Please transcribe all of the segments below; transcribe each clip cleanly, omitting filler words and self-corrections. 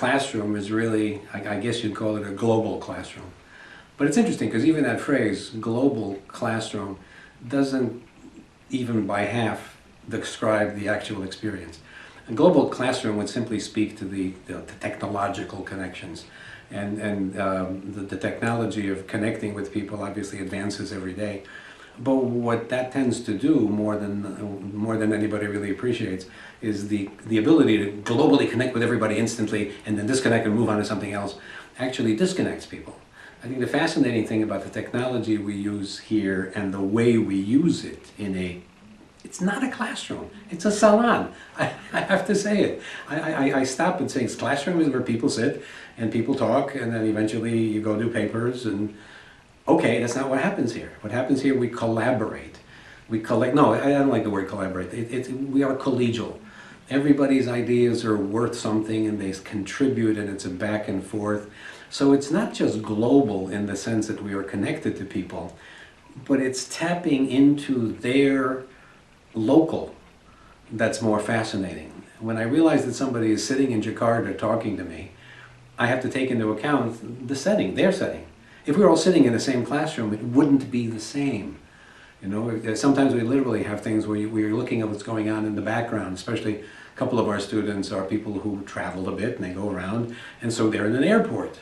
classroom is really, I guess you'd call it a global classroom. But it's interesting because even that phrase, global classroom, doesn't even by half describe the actual experience. A global classroom would simply speak to the technological connections. The technology of connecting with people obviously advances every day. But what that tends to do more than anybody really appreciates is the ability to globally connect with everybody instantly and then disconnect and move on to something else actually disconnects people. I think the fascinating thing about the technology we use here and the way we use it it's not a classroom, it's a salon. I have to say it. I stop and say classroom is where people sit and people talk and then eventually you go do papers and okay, that's not what happens here. What happens here, we collaborate. We collect, no, I don't like the word collaborate. We are collegial. Everybody's ideas are worth something and they contribute and it's a back and forth. So it's not just global in the sense that we are connected to people, but it's tapping into their local that's more fascinating. When I realize that somebody is sitting in Jakarta talking to me, I have to take into account the setting, their setting. If we were all sitting in the same classroom, it wouldn't be the same. You know, sometimes we literally have things where we're looking at what's going on in the background, especially a couple of our students are people who travel a bit and they go around, and so they're in an airport.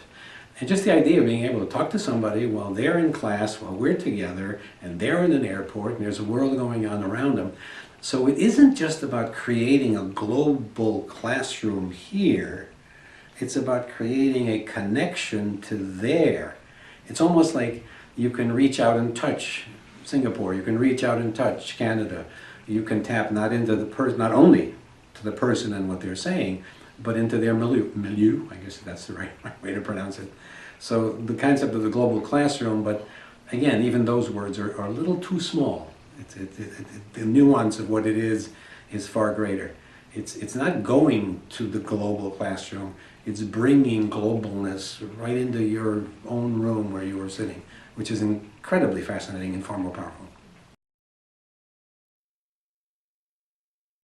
And just the idea of being able to talk to somebody while they're in class, while we're together, and they're in an airport, and there's a world going on around them. So it isn't just about creating a global classroom here, it's about creating a connection to there. It's almost like you can reach out and touch Singapore, you can reach out and touch Canada. You can tap not into the person, not only to the person and what they're saying, but into their milieu, I guess that's the right way to pronounce it. So the concept of the global classroom, but again, even those words are a little too small. The nuance of what it is far greater. It's not going to the global classroom, it's bringing globalness right into your own room where you are sitting, which is incredibly fascinating and far more powerful.